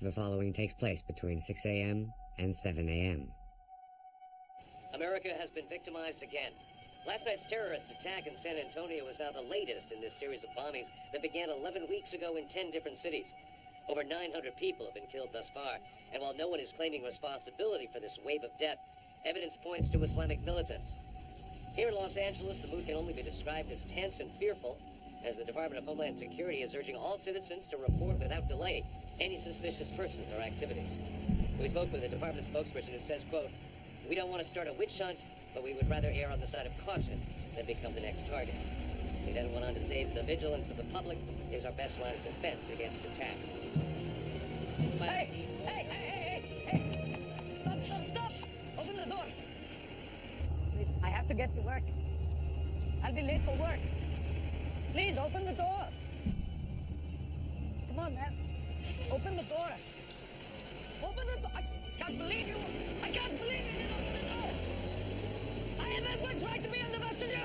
The following takes place between 6 a.m. and 7 a.m. America has been victimized again. Last night's terrorist attack in San Antonio was now the latest in this series of bombings that began 11 weeks ago in 10 different cities. Over 900 people have been killed thus far, and while no one is claiming responsibility for this wave of death, evidence points to Islamic militants. Here in Los Angeles, the mood can only be described as tense and fearful, as the Department of Homeland Security is urging all citizens to report without delay any suspicious persons or activities. We spoke with a department spokesperson who says, quote, "We don't want to start a witch hunt, but we would rather err on the side of caution than become the next target." He then went on to say that the vigilance of the public is our best line of defense against attack. Hey! Stop! Open the doors. Please, I have to get to work. I'll be late for work. Please, open the door. Come on, man. Open the door. Open the door. I can't believe you. I can't believe you didn't open the door. I am as much right to be on the bus as you.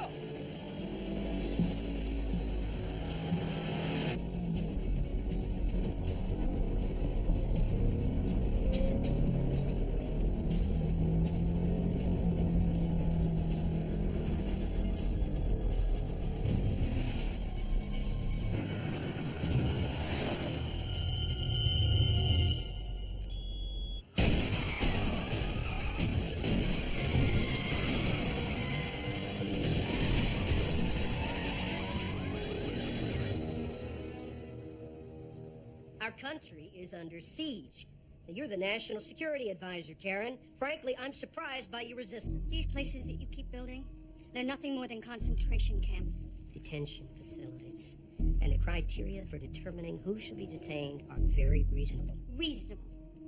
Our country is under siege. You're the National Security Advisor, Karen. Frankly, I'm surprised by your resistance. These places that you keep building, they're nothing more than concentration camps. Detention facilities. And the criteria for determining who should be detained are very reasonable. Reasonable.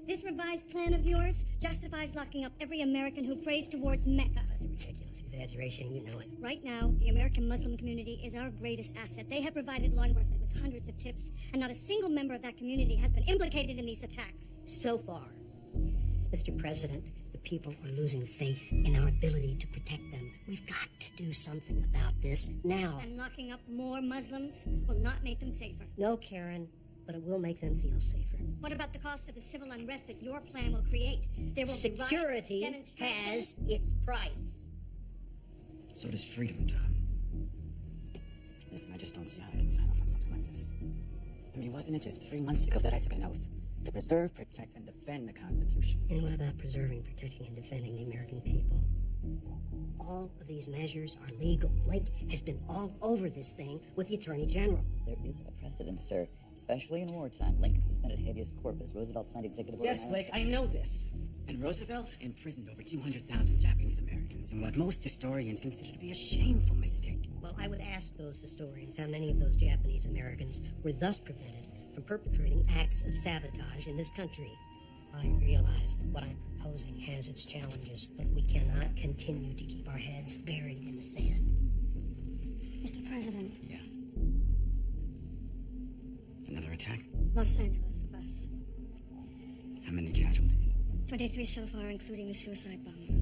This revised plan of yours justifies locking up every American who prays towards Mecca. That's a ridiculous exaggeration, you know it. Right now, the American Muslim community is our greatest asset. They have provided law enforcement with hundreds of tips, and not a single member of that community has been implicated in these attacks. So far, Mr. President, the people are losing faith in our ability to protect them. We've got to do something about this now. And locking up more Muslims will not make them safer. No, Karen, but it will make them feel safer. What about the cost of the civil unrest that your plan will create? There will Security be riots, demonstrations. has its price. So does freedom, Tom. Listen, I just don't see how I can sign off on something like this. I mean, wasn't it just 3 months ago that I took an oath to preserve, protect, and defend the Constitution? And what about preserving, protecting, and defending the American people? All of these measures are legal. Blake has been all over this thing with the Attorney General. There is a precedent, sir. Especially in wartime. Lincoln suspended habeas corpus. Roosevelt signed executive order. Yes, Blake, I know this. And Roosevelt imprisoned over 200,000 Japanese Americans in what most historians consider to be a shameful mistake. Well, I would ask those historians how many of those Japanese Americans were thus prevented from perpetrating acts of sabotage in this country. I realize that what I'm proposing has its challenges, but we cannot continue to keep our heads buried in the sand. Mr. President. Yeah. Another attack? Los Angeles, the bus. How many casualties? 23 so far, including the suicide bomber.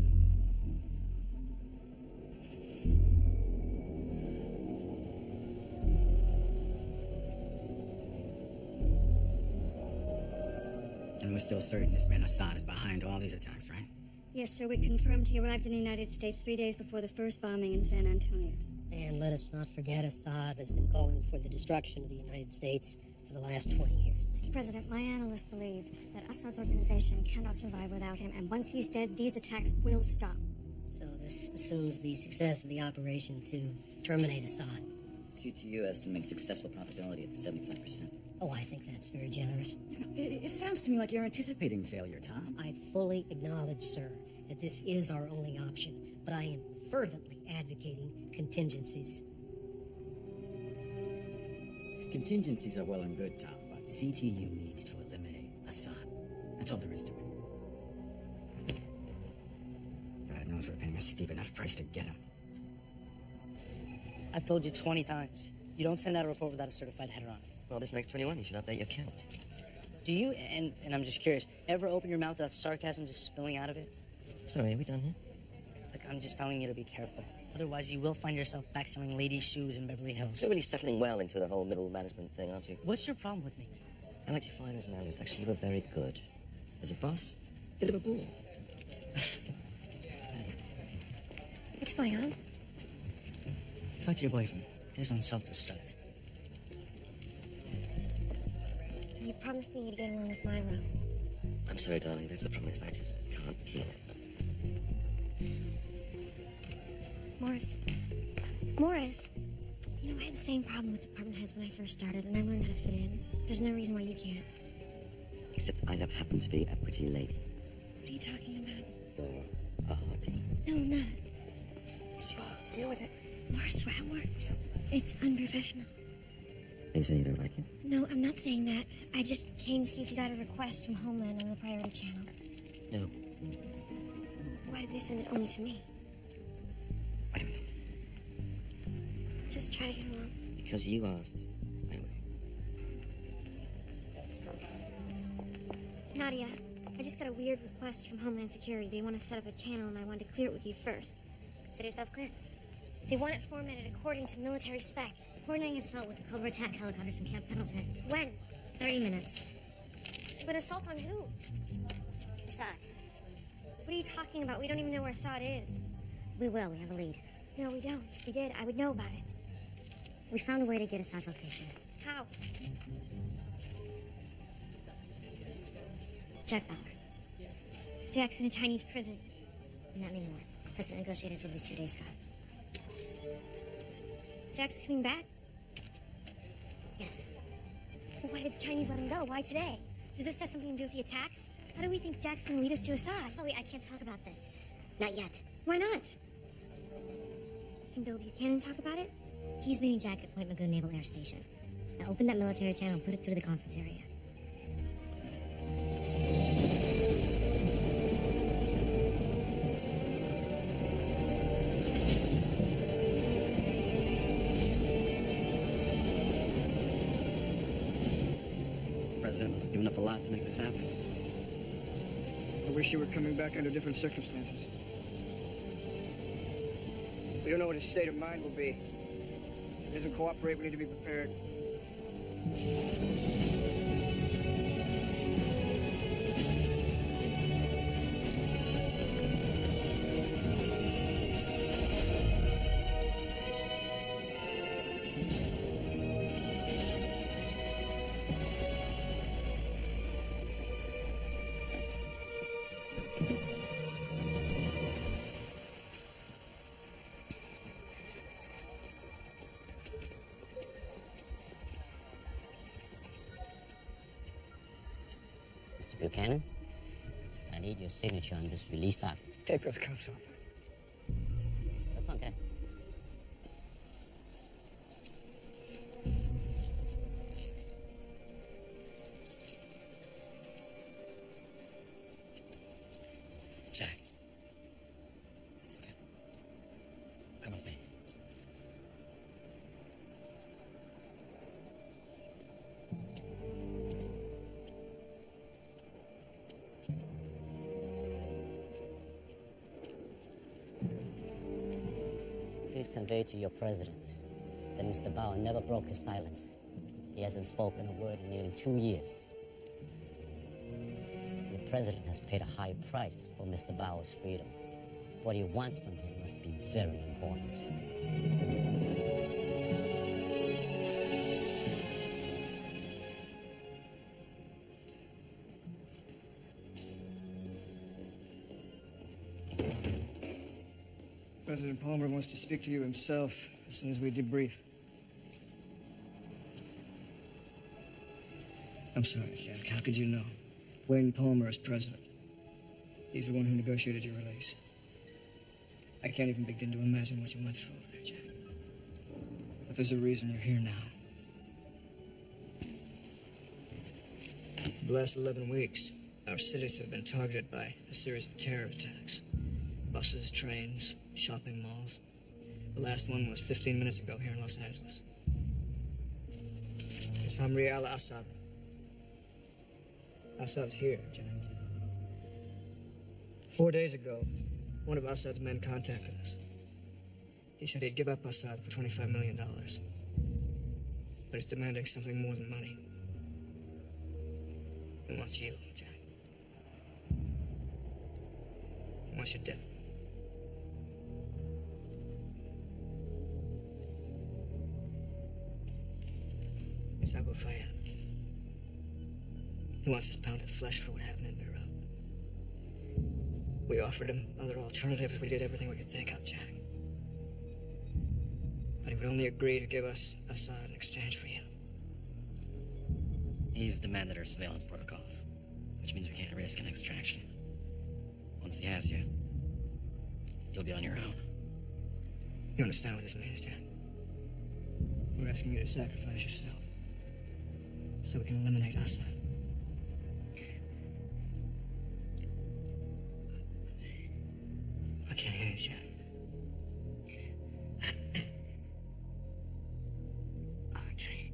And we're still certain this man Assad is behind all these attacks, right? Yes, sir, we confirmed he arrived in the United States 3 days before the first bombing in San Antonio. And let us not forget Assad has been calling for the destruction of the United States for the last 20 years. Mr. President, my analysts believe that Assad's organization cannot survive without him, and once he's dead, these attacks will stop. So this assumes the success of the operation to terminate Assad. CTU estimates successful probability at 75%. Oh, I think that's very generous. You know, it sounds to me like you're anticipating failure, Tom. I fully acknowledge, sir, that this is our only option, but I am fervently advocating contingencies. Contingencies are well and good, Tom, but CTU needs to eliminate Assad. That's all there is to it. God knows we're paying a steep enough price to get him. I've told you 20 times. You don't send out a report without a certified header on it. Well, this makes 21. You should update your count. Do you, and I'm just curious, ever open your mouth without sarcasm just spilling out of it? Sorry, are we done here? Look, I'm just telling you to be careful. Otherwise, you will find yourself back selling ladies' shoes in Beverly Hills. You're really settling well into the whole middle management thing, aren't you? What's your problem with me? I like your fine as an analyst. Actually, you were very good. As a boss, bit of a bore. What's going on? Talk to your boyfriend. He's on self-destruct. You promised me you'd get along with Milo. I'm sorry, darling. That's the promise. I just can't keep it. Morris. You know, I had the same problem with department heads when I first started, and I learned how to fit in. There's no reason why you can't. Except I don't happen to be a pretty lady. What are you talking about? You're a hottie. No, I'm not. Yes, you are. Deal with it. Morris, we're at work. It's unprofessional. Are you saying you don't like it? No, I'm not saying that. I just came to see if you got a request from Homeland on the Priority Channel. No. Why did they send it only to me? I don't know. Just try to get along. Because you asked. I will. Nadia, I just got a weird request from Homeland Security. They want to set up a channel, and I wanted to clear it with you first. Consider yourself clear. They want it formatted according to military specs. Coordinating assault with the Cobra attack helicopters from Camp Pendleton. When? 30 minutes. But assault on who? Assad. What are you talking about? We don't even know where Assad is. We will. We have a lead. No, we don't. If we did, I would know about it. We found a way to get Assad's location. How? Jack Bauer. Jack's in a Chinese prison. Not anymore. President negotiated his release 2 days ago. Jack's coming back? Yes. Well, why did the Chinese let him go? Why today? Does this have something to do with the attacks? How do we think Jack's gonna lead us to Assad? Chloe, I can't talk about this. Not yet. Why not? Can Bill Buchanan talk about it? He's meeting Jack at Point Magoo Naval Air Station. Now open that military channel and put it through the conference area. President must have given up a lot to make this happen. I wish you were coming back under different circumstances. We don't know what his state of mind will be. If he doesn't cooperate, we need to be prepared. Mr. Buchanan, I need your signature on this release doc. Take those cuffs off. That's okay. Jack. It's okay. Come with me. Please convey to your president that Mr. Bauer never broke his silence. He hasn't spoken a word in nearly 2 years. Your president has paid a high price for Mr. Bauer's freedom. What he wants from him must be very important. President Palmer wants to speak to you himself as soon as we debrief. I'm sorry, Jack. How could you know? Wayne Palmer is president. He's the one who negotiated your release. I can't even begin to imagine what you went through over there, Jack. But there's a reason you're here now. The last 11 weeks, our cities have been targeted by a series of terror attacks. Buses, trains, shopping malls. The last one was 15 minutes ago here in Los Angeles. It's Hamri al-Assad. Assad's here, Jack. 4 days ago, one of Assad's men contacted us. He said he'd give up Assad for $25 million. But he's demanding something more than money. He wants you, Jack. He wants you dead. It's Abu Fayyad. He wants his pound of flesh for what happened in Beirut. We offered him other alternatives. We did everything we could think of, Jack. But he would only agree to give us Assad in exchange for you. He's demanded our surveillance protocols, which means we can't risk an extraction. Once he has you, you'll be on your own. You understand what this means, Jack? We're asking you to sacrifice yourself so we can eliminate Assad. I can't hear you, Jack. Audrey.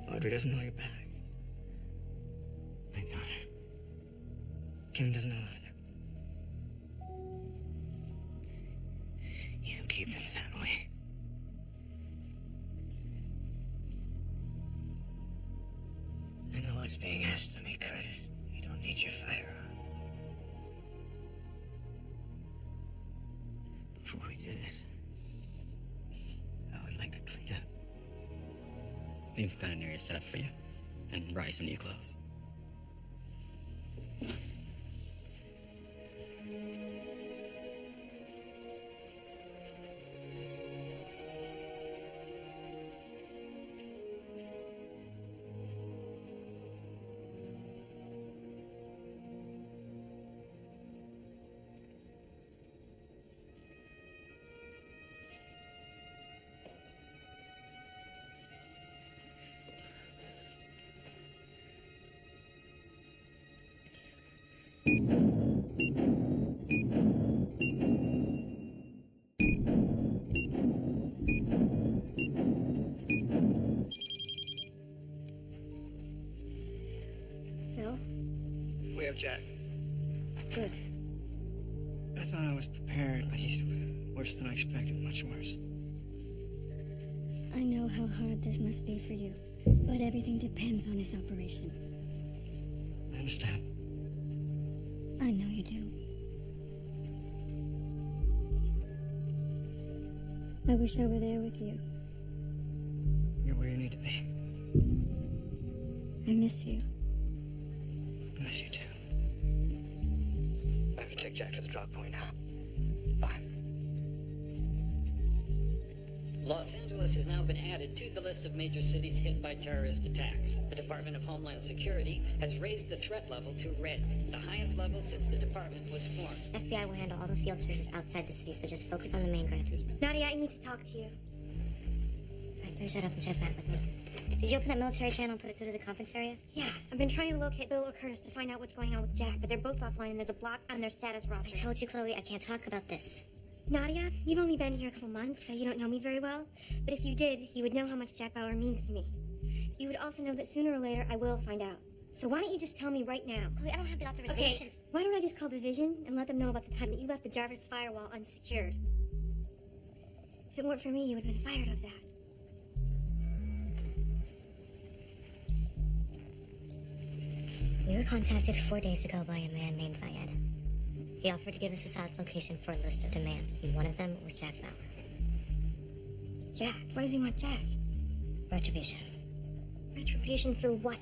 Audrey doesn't know you're back. I got her. Kim doesn't know either. You keep it that way. I know what's being asked of me, Curtis. You don't need your firearm. Before we do this, I would like to clean up. We've got an area set up for you, and brought you some new clothes. Bill? We have Jack. Good. I thought I was prepared, but he's worse than I expected, much worse. I know how hard this must be for you, but everything depends on this operation. I understand. I know you do. I wish I were there with you. You're where you need to be. I miss you. I miss you too. I have to take Jack to the drop point now. Bye. Los Angeles has now been added to the list of major cities hit by terrorist attacks. The Department of Homeland Security has raised the threat level to red, the highest level since the department was formed. FBI will handle all the field searches outside the city, so just focus on the main grid. Nadia, I need to talk to you. Alright, finish that up and check back with me. Did you open that military channel and put it through to the conference area? Yeah, I've been trying to locate Bill or Curtis to find out what's going on with Jack, but they're both offline and there's a block on their status roster. I told you, Chloe, I can't talk about this. Nadia, you've only been here a couple months, so you don't know me very well. But if you did, you would know how much Jack Bauer means to me. You would also know that sooner or later I will find out. So why don't you just tell me right now? Chloe, I don't have the authorization. Okay, why don't I just call Division and let them know about the time that you left the Jarvis firewall unsecured? If it weren't for me, you would have been fired of that. We were contacted 4 days ago by a man named Fayyad. He offered to give us Assad's location for a list of demands, and one of them was Jack Bauer. Jack? Why does he want Jack? Retribution. Retribution for what?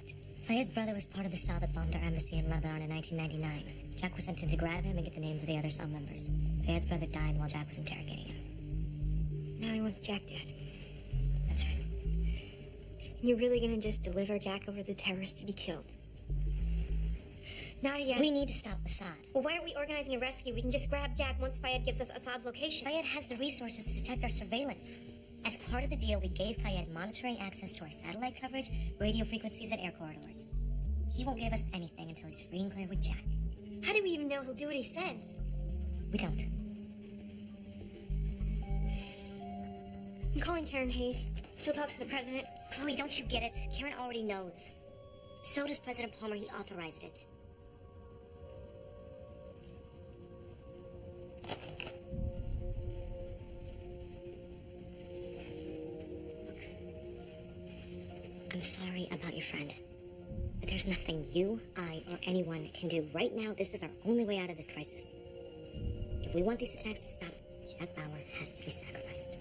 Fayyad's brother was part of the cell that bombed our embassy in Lebanon in 1999. Jack was sent in to grab him and get the names of the other cell members. Fayyad's brother died while Jack was interrogating him. Now he wants Jack dead. That's right. And you're really gonna just deliver Jack over to the terrorists to be killed? Nadia. We need to stop Assad. Well, why aren't we organizing a rescue? We can just grab Jack once Fayyad gives us Assad's location. Fayyad has the resources to detect our surveillance. As part of the deal, we gave Fayyad monitoring access to our satellite coverage, radio frequencies, and air corridors. He won't give us anything until he's free and clear with Jack. How do we even know he'll do what he says? We don't. I'm calling Karen Hayes. She'll talk to the president. Chloe, don't you get it? Karen already knows. So does President Palmer. He authorized it. I'm sorry about your friend. But there's nothing you, I, or anyone can do. Right now, this is our only way out of this crisis. If we want these attacks to stop, Jack Bauer has to be sacrificed.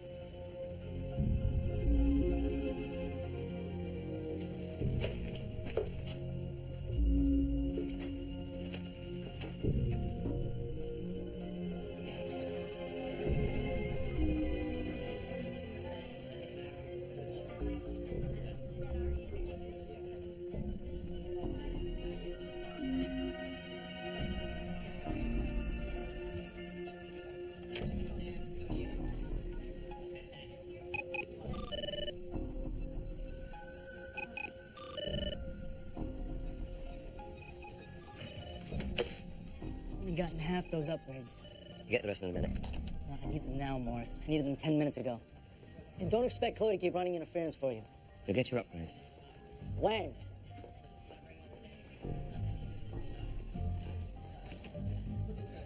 Only gotten half those upgrades. You get the rest in a minute. I need them now, Morris. I needed them 10 minutes ago. And don't expect Chloe to keep running interference for you. You'll get your upgrades. When?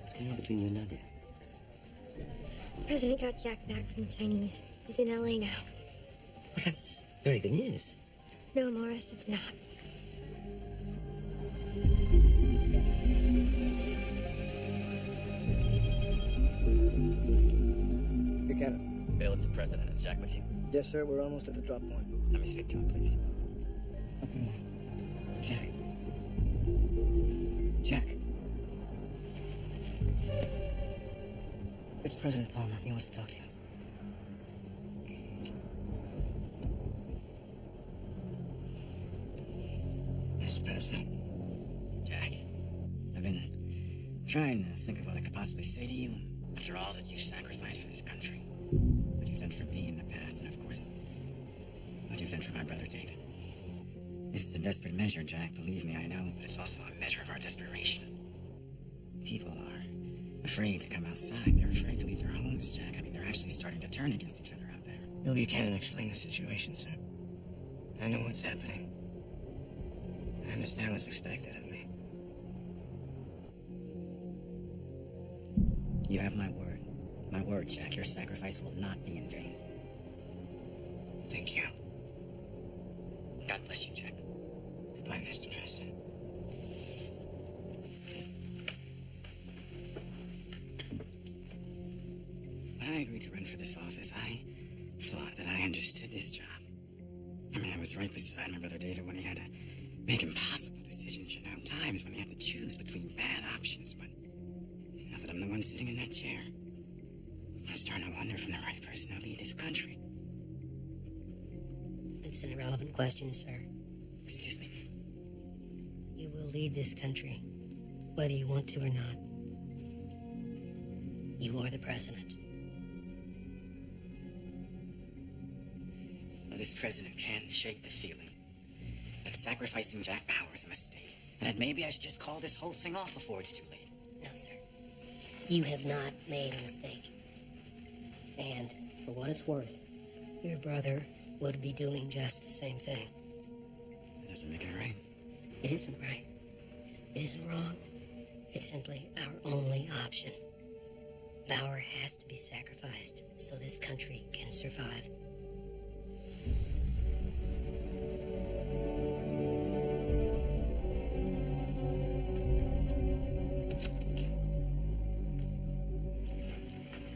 What's going on between you and Nadia? President got Jack back from the Chinese. He's in LA now. Well, that's very good news. No, Morris, it's not. Buchanan. Bill, it's the president. Is Jack with you? Yes, sir. We're almost at the drop point. Let me speak to him, please. Jack. Jack. It's President Palmer. He wants to talk to you. Mr. President. Jack, I've been trying to think of what I could possibly say to you after all that you've sacrificed for this country. What you've done for me in the past, and of course, what you've done for my brother David. This is a desperate measure, Jack, believe me, I know, but it's also a measure of our desperation. People are afraid to come outside. They're afraid to leave their homes, Jack. I mean, they're actually starting to turn against each other out there. Bill Buchanan explained the situation, sir. I know what's happening. I understand what's expected of me. You have my word. My word, Jack. Your sacrifice will not be in vain. Thank you. God bless you, Jack. Goodbye, Mr. President. When I agreed to run for this office, I thought that I understood this job. I mean, I was right beside my brother David when he had to make impossible decisions, you know, times when he had to choose between bad options, but now that I'm the one sitting in that chair, I'm starting to wonder if I'm the right person to lead this country. It's an irrelevant question, sir. Excuse me? You will lead this country, whether you want to or not. You are the president. Well, this president can't shake the feeling that sacrificing Jack Bauer is a mistake, and that maybe I should just call this whole thing off before it's too late. No, sir. You have not made a mistake. And, for what it's worth, your brother would be doing just the same thing. That doesn't make it right. It isn't right. It isn't wrong. It's simply our only option. Bauer has to be sacrificed so this country can survive.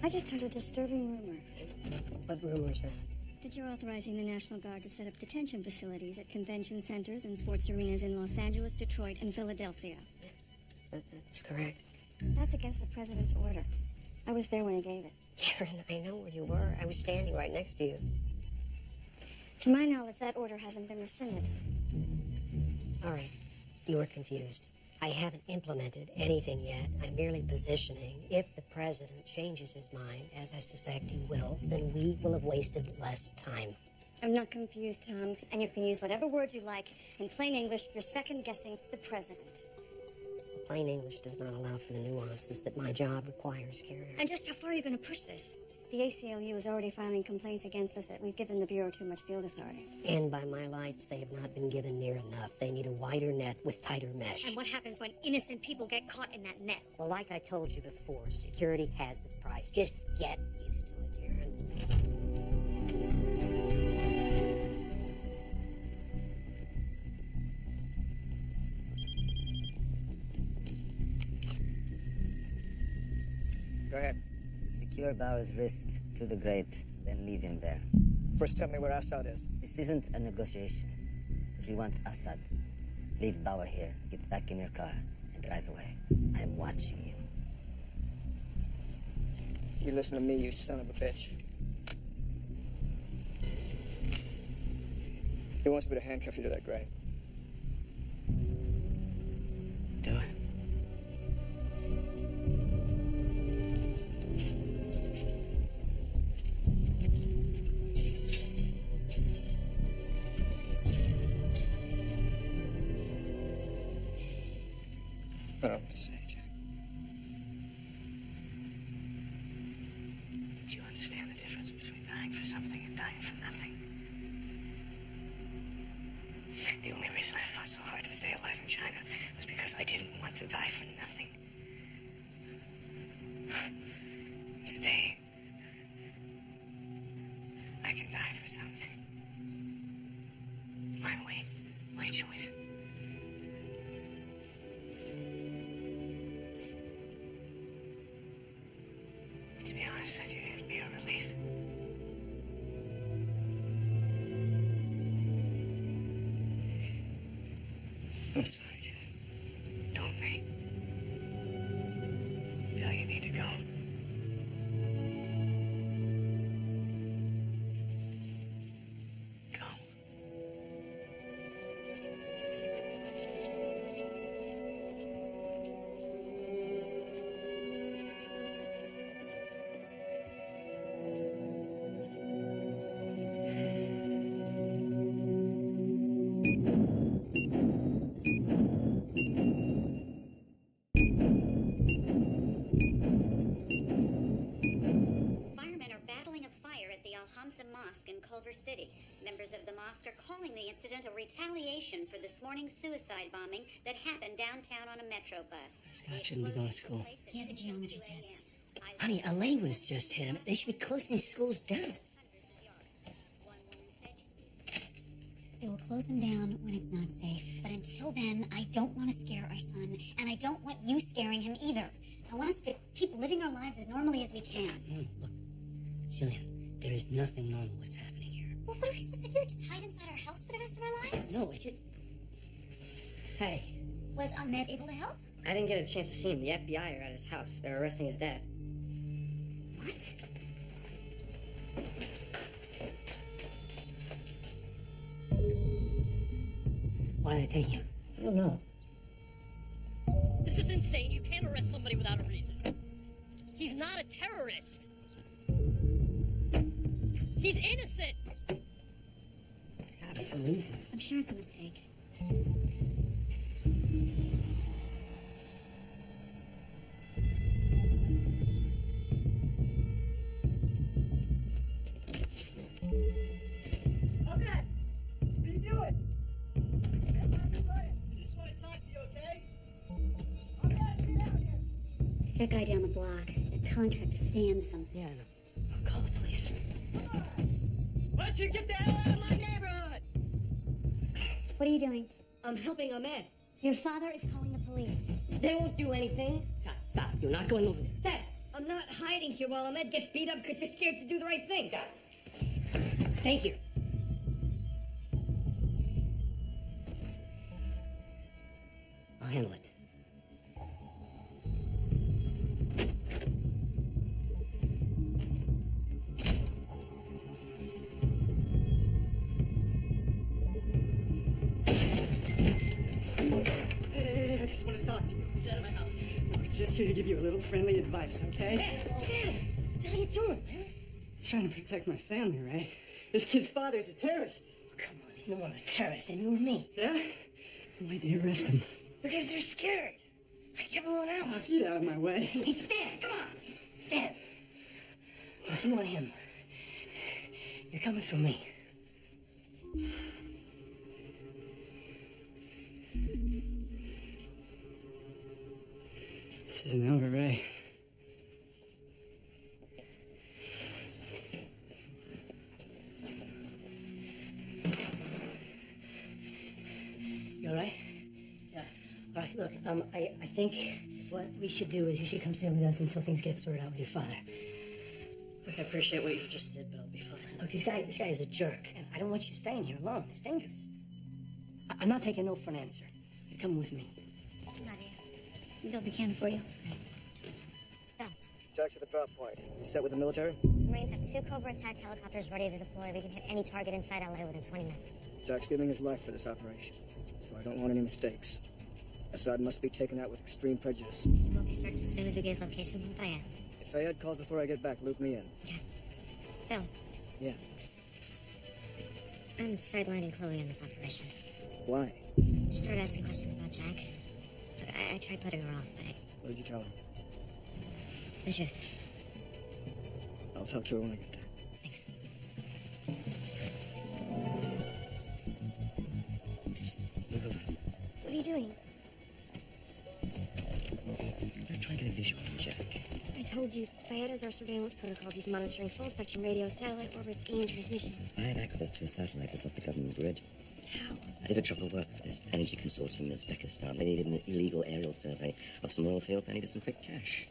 I just heard a disturbing rumor. What rumor is that? That you're authorizing the National Guard to set up detention facilities at convention centers and sports arenas in Los Angeles, Detroit, and Philadelphia. That's correct. That's against the president's order. I was there when he gave it. Karen, I know where you were. I was standing right next to you. To my knowledge, that order hasn't been rescinded. All right. You were confused. I haven't implemented anything yet. I'm merely positioning. If the president changes his mind, as I suspect he will, then we will have wasted less time. I'm not confused, Tom, and you can use whatever words you like. In plain English, you're second-guessing the president. Plain English does not allow for the nuances that my job requires, Karen. And just how far are you going to push this? The ACLU is already filing complaints against us that we've given the Bureau too much field authority. And by my lights, they have not been given near enough. They need a wider net with tighter mesh. And what happens when innocent people get caught in that net? Well, like I told you before, security has its price. Just get used to it, Karen. Go ahead. Secure Bauer's wrist to the grate, then leave him there. First, tell me where Assad is. This isn't a negotiation. If you want Assad, leave Bauer here, get back in your car, and drive away. I'm watching you. You listen to me, you son of a bitch. He wants me to handcuff you to that grate. Do it. I don't know what to say, Jack. Do you understand the difference between dying for something and dying for nothing? The only reason I fought so hard to stay alive in China was because I didn't want to die for nothing. Today, I can die for something. My way, my choice. To be honest with you, it'd be a relief. I'm sorry, Jack. Don't me. Now you need to go. Go. Firemen are battling a fire at the Al-Hamza Mosque in Culver City. Members of the mosque are calling the incident a retaliation for this morning's suicide bombing that happened downtown on a metro bus. Scott shouldn't be going to school. He has a geometry test. Honey, LA was just hit. They should be closing these schools down. They will close them down when it's not safe. But until then, I don't want to scare our son, and I don't want you scaring him either. I want us to keep living our lives as normally as we can. Look, Jillian, there is nothing normal what's happening here. Well, what are we supposed to do? Just hide inside our house for the rest of our lives? No, it's just... Hey, Was Ahmed able to help? I didn't get a chance to see him. The FBI are at his house. They're arresting his dad. What? why are they taking him? I don't know. This is insane. You can't arrest somebody without a reason. He's not a terrorist. He's innocent. There's gotta be some reason. I'm sure it's a mistake. Okay. What are you doing? I just want to talk to you, okay? Okay, get out here. That guy down the block, that contractor stands something. Yeah, I know. I'll call the police. Why don't you get the hell out of my neighborhood? What are you doing? I'm helping Ahmed. Your father is calling the police. They won't do anything. Stop, stop. You're not going over there. Dad, I'm not hiding here while Ahmed gets beat up because you're scared to do the right thing. Dad, stay here. I'll handle it. Hey, I just want to talk to you. Get out of my house. I was just here to give you a little friendly advice, okay? Stand! What the hell are you doing, man? Trying to protect my family, right? This kid's father's a terrorist. Come on, he's no one a terrorist, and you or me. Yeah? Why'd they arrest him? Because they're scared. Like everyone else. Get out of my way. Hey, stand! Come on! Stand! If you want him, you're coming through me. This isn't over, Ray. You all right? Yeah. All right, look, I think What we should do is you should come stay with us until things get sorted out with your father. Look, I appreciate what you just did, but I'll be fine. Look, this guy is a jerk, and I don't want you staying here alone. It's dangerous. I'm not taking no for an answer. You're coming with me. Nadia, we built a can for you. Go. Jack's at the drop point. You set with the military? Marines have 2 Cobra attack helicopters ready to deploy. We can hit any target inside LA within 20 minutes. Jack's giving his life for this operation, so I don't want any mistakes. Assad must be taken out with extreme prejudice. It will be searched as soon as we get his location from Fayed. If Fayed calls before I get back, loop me in. Okay. Phil. Yeah. I'm sidelining Chloe on this operation. Why? She started asking questions about Jack. Look, I tried putting her off, but What did you tell her? the truth. I'll talk to her when I get there. Thanks. Move over. What are you doing? I'm trying to get a visual on Jack. I told you, Fayed has our surveillance protocols. He's monitoring full-spectrum radio, satellite orbits, and transmissions. I have access to a satellite that's off the government grid. How? I did a job of work for this energy consortium in Uzbekistan. They needed an illegal aerial survey of some oil fields. I needed some quick cash.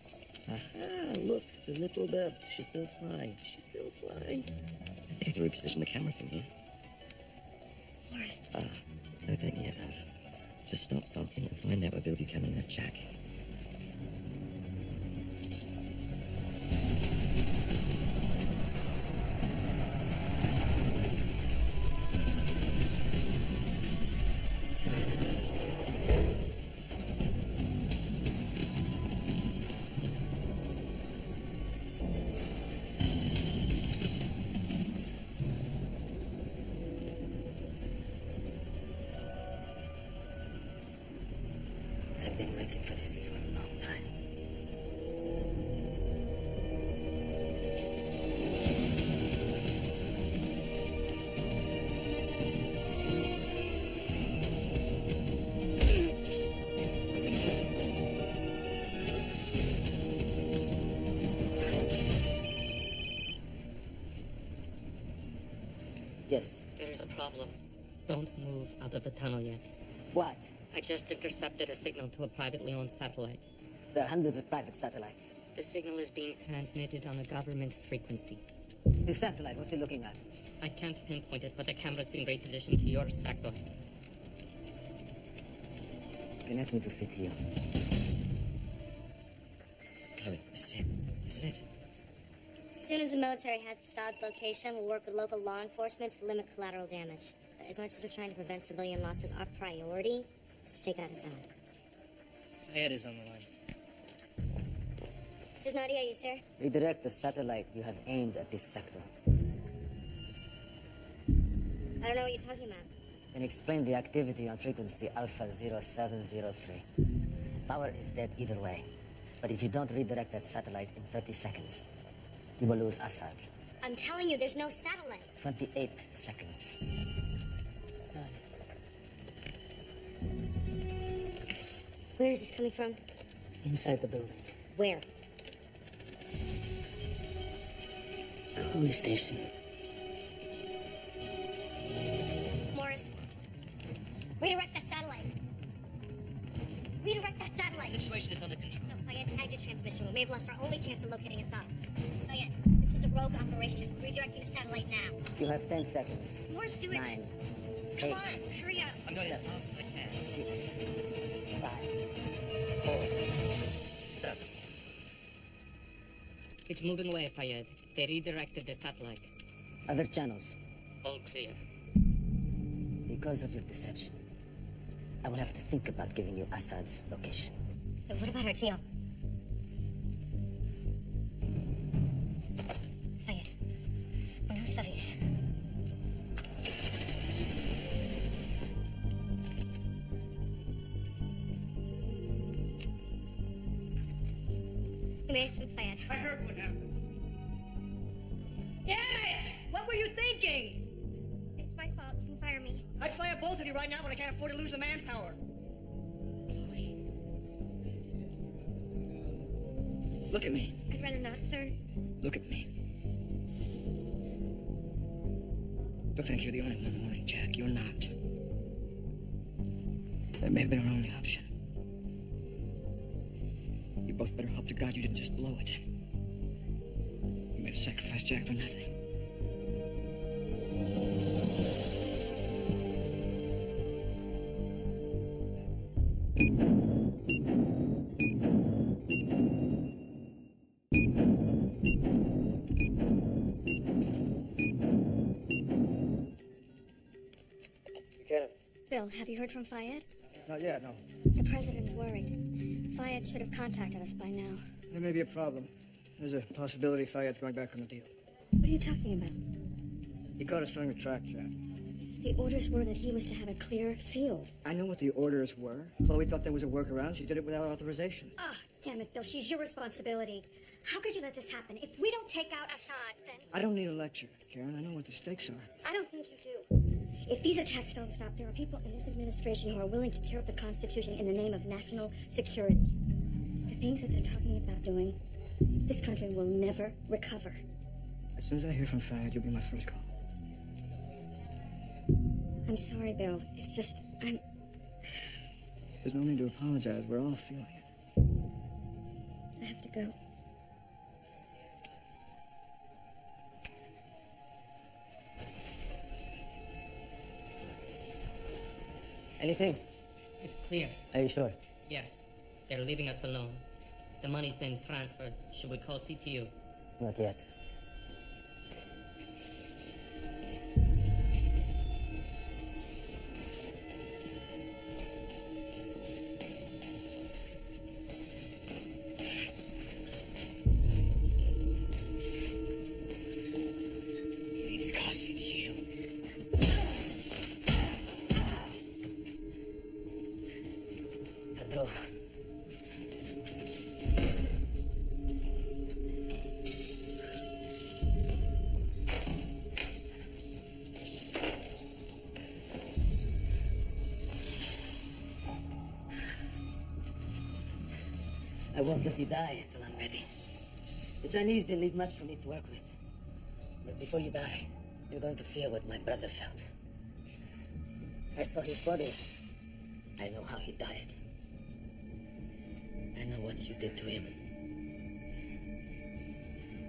Aha, look, the little bird. She's still flying. She's still flying. I think I can reposition the camera from here. Morris. No, don't yet have. Just stop sulking and find out where Bill Buchanan left Jack. I've been waiting for this for a long time. Yes. There's a problem. Don't move out of the tunnel yet. What? I just intercepted a signal to a privately owned satellite. There are hundreds of private satellites. The signal is being transmitted on a government frequency. The satellite, what's it looking at? I can't pinpoint it, but the camera's been repositioned to your sector. Connect me to CTO. Chloe, this is it. This is it. As soon as the military has Assad's location, we'll work with local law enforcement to limit collateral damage. As much as we're trying to prevent civilian losses, our priority is to take out Assad. Fayed is on the line. This is Nadia, you sir? Redirect the satellite you have aimed at this sector. I don't know what you're talking about. And explain the activity on frequency Alpha 0703. Power is dead either way. But if you don't redirect that satellite in 30 seconds, you will lose Assad. I'm telling you, there's no satellite. 28 seconds. Where is this coming from? Inside the building. Where? Police station. Morris. Redirect that satellite. Redirect that satellite. The situation is under control. No, Fayed's tagged your transmission. We may have lost our only chance of locating Assad. Fayed, this was a rogue operation. Redirecting the satellite now. You have 10 seconds. Morris, do it. 9. Come 8. on, hurry up. I'm going as fast as I can. 6. 5. 4. Stop. It's moving away, Fayed. They redirected the satellite. Other channels. All clear. Because of your deception, I will have to think about giving you Assad's location. But what about our team? Fayed, we're not studies. You may speak, Fayed. I heard what happened. Damn it! What were you thinking? It's my fault. You can fire me. I'd fire both of you right now, but I can't afford to lose the manpower. Look at me. I'd rather not, sir. Look at me. Don't think you're the only one wanting Jack. You're not. That may have been our only option. both better hope to God you didn't just blow it. You made a sacrifice, Jack, for nothing. Bill, have you heard from Fayed? Not yet, no. The president's worried. Fayed should have contacted us by now. There may be a problem. There's a possibility Fayed's going back on the deal. What are you talking about? He caught us throwing a track, Jack. The orders were that he was to have a clear field. I know what the orders were. Chloe thought there was a workaround. She did it without authorization. Ah, damn it, Bill. She's your responsibility. How could you let this happen? If we don't take out Assad, then... I don't need a lecture, Karen. I know what the stakes are. I don't think you do. If these attacks don't stop, there are people in this administration who are willing to tear up the Constitution in the name of national security. The things that they're talking about doing, this country will never recover. As soon as I hear from Fayed, you'll be my first call. I'm sorry, Bill. It's just, There's no need to apologize. We're all feeling it. I have to go. Anything? It's clear. Are you sure? Yes. They're leaving us alone. The money's been transferred. Should we call CTU? Not yet. I won't let you die until I'm ready. The Chinese didn't leave much for me to work with. But before you die, you're going to feel what my brother felt. I saw his body. I know how he died. I know what you did to him.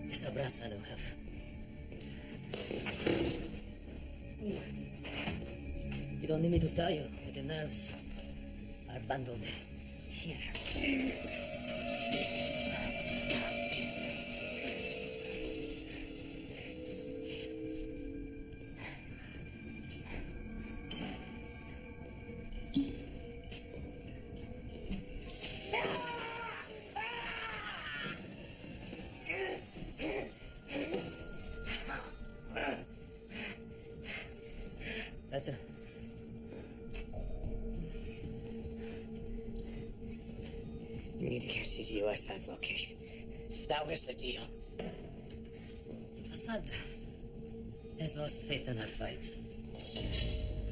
It's a brass I don't have. You don't need me to tell you that the nerves are bundled here. Better. You need to get CTU Assad's location. That was the deal. Assad has lost faith in our fight.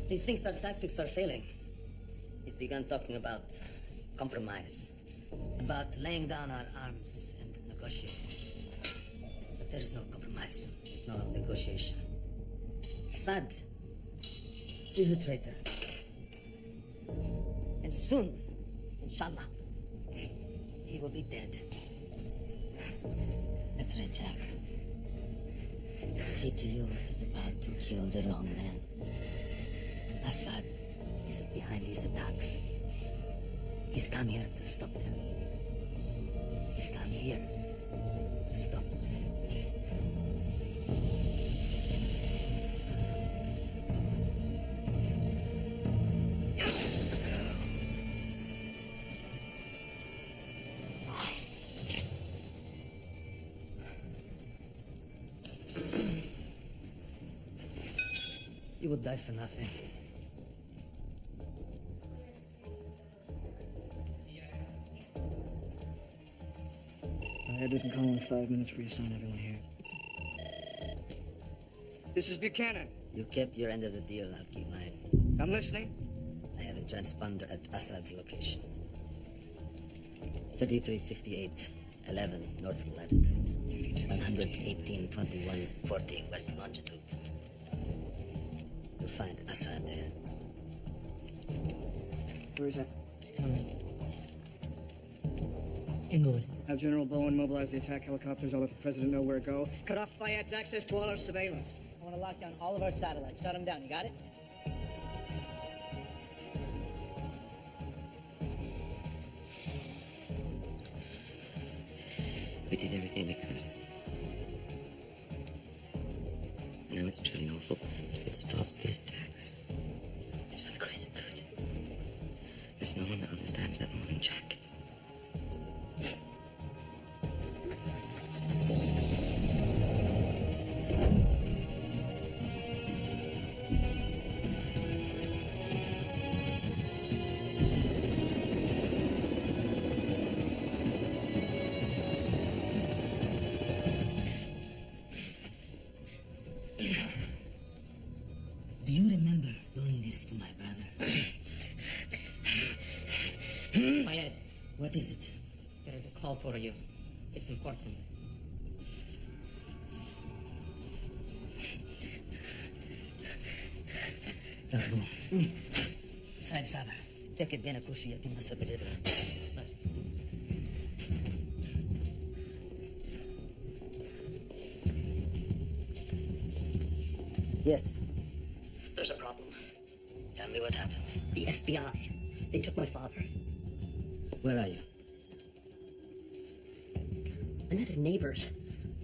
He thinks our tactics are failing. He's begun talking about compromise, about laying down our arms and negotiating. But there is no compromise, no negotiation. Assad is a traitor. And soon, inshallah, he will be dead. That's right, Jack. CTU is about to kill the wrong man. Assad is behind these attacks. He's come here to stop them. He's come here to stop me. You would die for nothing. My head doesn't call in 5 minutes. Reassign everyone here. This is Buchanan. You kept your end of the deal, I'll keep mine. I'm listening. I have a transponder at Assad's location. 3358, 11 north latitude. 118, 21, 40 west longitude. You'll find Assad there. Where is that? He's coming. Inglewood. Have General Bowen mobilize the attack helicopters. I'll let the president know where to go. Cut off Fayad's access to all our surveillance. I want to lock down all of our satellites. Shut them down. You got it? We did everything we could. Now it's truly awful. If it stops these attacks, it's for the greater good. There's no one that understands that more than Jack. Do you remember doing this to my brother? Fayed, What is it? there is a call for you. It's important. رغبو سعد صابر تأكد بين كل شيء يتم حسب الجدول. Yes. There's a problem. Tell me what happened. The FBI. They took my father. Where are you? I'm at a neighbor's.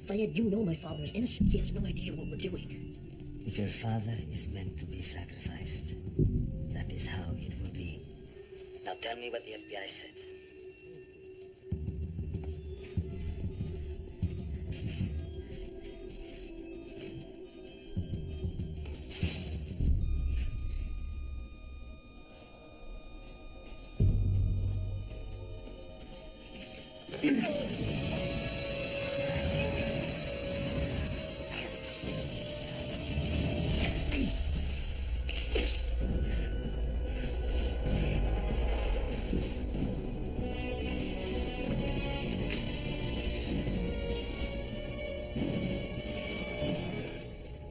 Fayed, you know my father is innocent. He has no idea what we're doing. If your father is meant to be sacrificed, that is how it will be. Now tell me what the FBI said.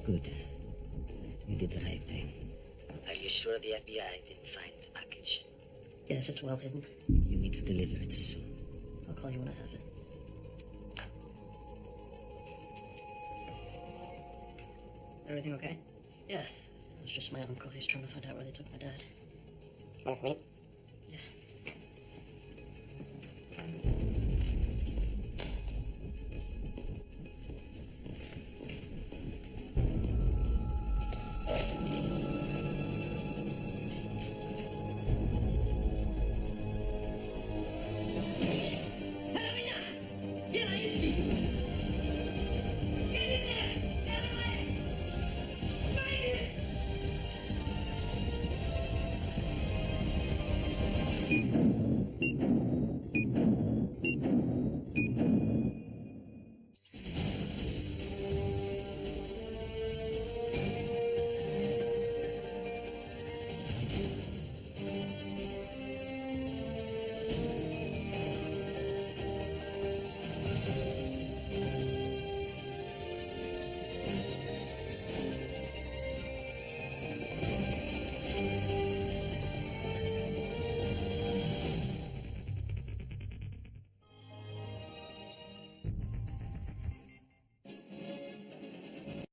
Good. You did the right thing. Are you sure the FBI didn't find the package? Yes, it's well hidden. You need to deliver it soon. I'll call you when I have it. Everything okay? Yeah. It's just my uncle. He's trying to find out where they took my dad. Want to meet?